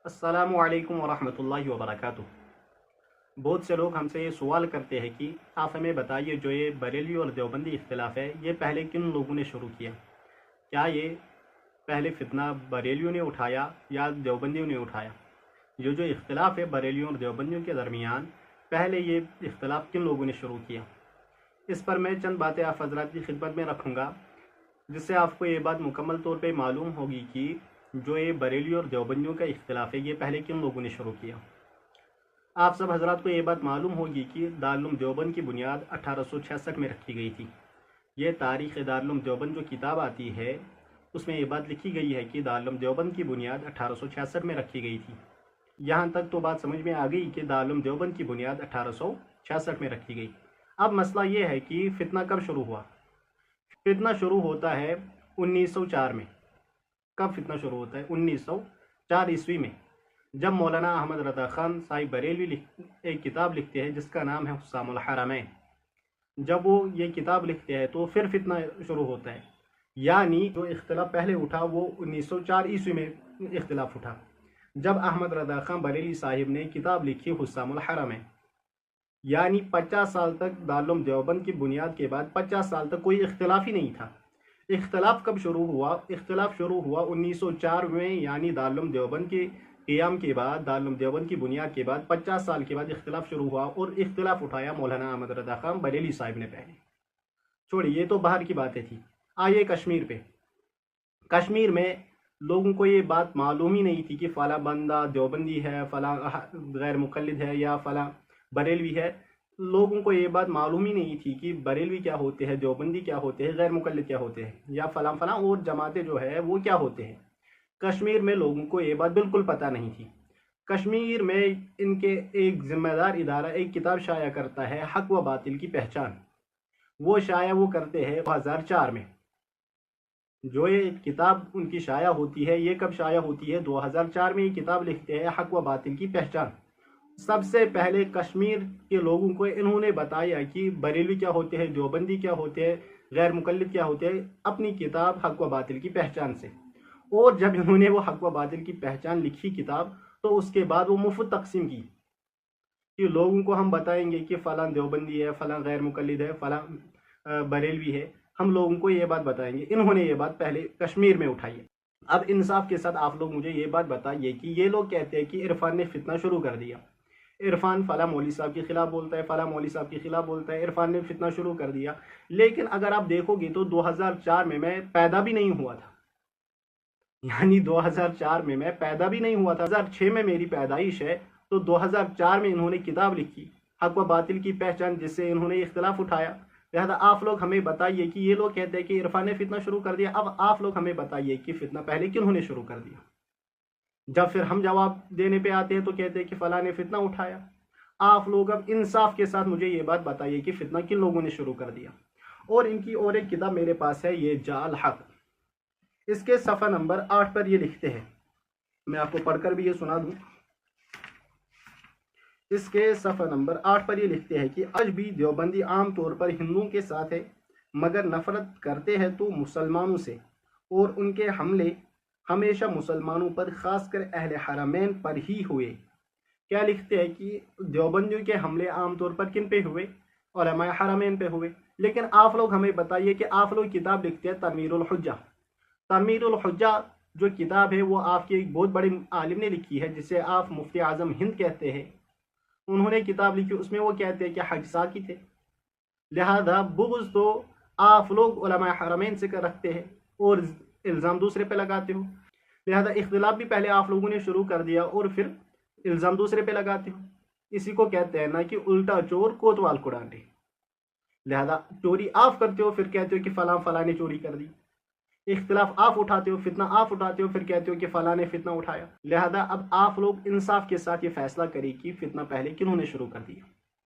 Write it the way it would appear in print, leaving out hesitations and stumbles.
السلام علیکم ورحمۃ اللہ وبرکاتہ۔ بہت سے لوگ ہم سے یہ سوال کرتے ہیں کہ آپ ہمیں بتائیے جو یہ بریلوی اور دیوبندی اختلاف ہے یہ پہلے کن لوگوں نے شروع کیا؟ کیا یہ پہلے فتنہ بریلیوں نے اٹھایا یا دیوبندیوں نے اٹھایا؟ جو اختلاف ہے بریلیوں اور دیوبندیوں کے درمیان، پہلے یہ اختلاف کن لوگوں نے شروع کیا؟ اس پر میں چند باتیں آپ حضرات کی خدمت میں رکھوں گا، جس سے آپ کو یہ بات مکمل طور پہ معلوم ہوگی کہ جو یہ بریلیوں اور دیوبندیوں کا اختلاف ہے یہ پہلے کن لوگوں نے شروع کیا۔ آپ سب حضرات کو یہ بات معلوم ہوگی کہ دارالعلوم دیوبند کی بنیاد 1866 میں رکھی گئی تھی۔ یہ تاریخ دارالعلوم دیوبند جو کتاب آتی ہے اس میں یہ بات لکھی گئی ہے کہ دارالعلوم دیوبند کی بنیاد 1866 میں رکھی گئی تھی۔ یہاں تک تو بات سمجھ میں آ گئی کہ دارالعلوم دیوبند کی بنیاد 1866 میں رکھی گئی۔ اب مسئلہ یہ ہے کہ فتنہ کب شروع ہوا؟ فتنہ شروع ہوتا ہے 1904 میں۔ کب فتنہ شروع ہوتا ہے؟ 1904 عیسوی میں، جب مولانا احمد رضا خان صاحب بریلوی ایک کتاب لکھتے ہیں جس کا نام ہے حسام الحرمین۔ جب وہ یہ کتاب لکھتے ہیں تو پھر فتنہ شروع ہوتا ہے، یعنی جو اختلاف پہلے اٹھا وہ 1904 عیسوی میں اختلاف اٹھا، جب احمد رضا خان بریلوی صاحب نے کتاب لکھی حسام الحرمین۔ یعنی 50 سال تک دارالعلوم دیوبند کی بنیاد کے بعد 50 سال تک کوئی اختلاف ہی نہیں تھا۔ اختلاف کب شروع ہوا؟ اختلاف شروع ہوا 1904 میں، یعنی دارالعلوم دیوبند کے قیام کے بعد، دارالعلوم دیوبند کی بنیاد کے بعد 50 سال کے بعد اختلاف شروع ہوا، اور اختلاف اٹھایا مولانا احمد رضا خان بریلوی صاحب نے پہلے۔ چھوڑیے، یہ تو باہر کی باتیں تھی۔ آئیے کشمیر پہ۔ کشمیر میں لوگوں کو یہ بات معلوم ہی نہیں تھی کہ فلاں بندہ دیوبندی ہے، فلاں غیر مقلد ہے یا فلاں بریلوی ہے۔ لوگوں کو یہ بات معلوم ہی نہیں تھی کہ بریلوی کیا ہوتے ہیں، دیوبندی کیا ہوتے ہیں، غیر مقلد کیا ہوتے ہیں، یا فلاں فلاں اور جماعتیں جو ہے وہ کیا ہوتے ہیں۔ کشمیر میں لوگوں کو یہ بات بالکل پتہ نہیں تھی۔ کشمیر میں ان کے ایک ذمہ دار ادارہ ایک کتاب شائع کرتا ہے، حق و باطل کی پہچان۔ وہ شائع وہ کرتے ہیں 2004 میں۔ جو یہ کتاب ان کی شائع ہوتی ہے، یہ کب شائع ہوتی ہے؟ 2004 میں یہ کتاب لکھتے ہیں، حق و باطل کی پہچان۔ سب سے پہلے کشمیر کے لوگوں کو انہوں نے بتایا کہ بریلوی کیا ہوتے ہیں، دیوبندی کیا ہوتے ہیں، غیر مقلد کیا ہوتے ہیں، اپنی کتاب حق و باطل کی پہچان سے۔ اور جب انہوں نے وہ حق و باطل کی پہچان لکھی کتاب، تو اس کے بعد وہ مفت تقسیم کی کہ لوگوں کو ہم بتائیں گے کہ فلاں دیوبندی ہے، فلاں غیر مقلد ہے، فلاں بریلوی ہے، ہم لوگوں کو یہ بات بتائیں گے۔ انہوں نے یہ بات پہلے کشمیر میں اٹھائی ہے۔ اب انصاف کے ساتھ آپ لوگ مجھے یہ بات بتائیے کہ یہ لوگ کہتے ہیں کہ عرفان نے فتنہ شروع کر دیا، عرفان فلاں مولوی صاحب کے خلاف بولتا ہے، فلاں مولوی صاحب کے خلاف بولتا ہے، عرفان نے فتنہ شروع کر دیا۔ لیکن اگر آپ دیکھو گے تو 2004 میں میں پیدا بھی نہیں ہوا تھا، یعنی 2004 میں میں پیدا بھی نہیں ہوا تھا۔ 2006 میں میری پیدائش ہے، تو 2004 میں انہوں نے کتاب لکھی حق و باطل کی پہچان، جس سے انہوں نے اختلاف اٹھایا۔ لہذا آپ لوگ ہمیں بتائیے کہ یہ لوگ کہتے ہیں کہ عرفان نے فتنہ شروع کر دیا، اب آپ لوگ ہمیں بتائیے کہ فتنہ پہلے کنہوں نے شروع کر دیا؟ جب پھر ہم جواب دینے پہ آتے ہیں تو کہتے ہیں کہ فلاں نے فتنہ اٹھایا۔ آپ لوگ اب انصاف کے ساتھ مجھے یہ بات بتائیے کہ فتنہ کن لوگوں نے شروع کر دیا؟ اور ان کی اور ایک کتاب میرے پاس ہے، یہ جاء الحق۔ اس کے صفحہ نمبر 8 پر یہ لکھتے ہیں، میں آپ کو پڑھ کر بھی یہ سنا دوں۔ اس کے صفحہ نمبر 8 پر یہ لکھتے ہیں کہ آج بھی دیوبندی عام طور پر ہندوؤں کے ساتھ ہے، مگر نفرت کرتے ہیں تو مسلمانوں سے، اور ان کے حملے ہمیشہ مسلمانوں پر، خاص کر اہل حرمین پر ہی ہوئے۔ کیا لکھتے ہیں کہ دیوبندیوں کے حملے عام طور پر کن پہ ہوئے؟ علماء حرمین پہ ہوئے۔ لیکن آپ لوگ ہمیں بتائیے کہ آپ لوگ کتاب لکھتے ہیں تنویر الحجہ۔ تنویر الحجہ جو کتاب ہے وہ آپ کے ایک بہت بڑے عالم نے لکھی ہے، جسے آپ مفتی اعظم ہند کہتے ہیں۔ انہوں نے کتاب لکھی، اس میں وہ کہتے ہیں کہ حج ساکت ہے۔ لہذا بغض تو آپ لوگ علماء حرمین سے رکھتے ہیں اور الزام دوسرے پہ لگاتے ہو۔ لہذا اختلاف بھی پہلے آپ لوگوں نے شروع کر دیا اور پھر الزام دوسرے پہ لگاتے ہو۔ اسی کو کہتے ہیں نا کہ الٹا چور کوتوال کو ڈانٹے۔ لہذا چوری آپ کرتے ہو، پھر کہتے ہو کہ فلاں فلاں نے چوری کر دی۔ اختلاف آپ اٹھاتے ہو، فتنہ آپ اٹھاتے ہو، پھر کہتے ہو کہ فلاں نے فتنہ اٹھایا۔ لہذا اب آپ لوگ انصاف کے ساتھ یہ فیصلہ کریں کہ فتنہ پہلے کنہوں نے شروع کر دیا۔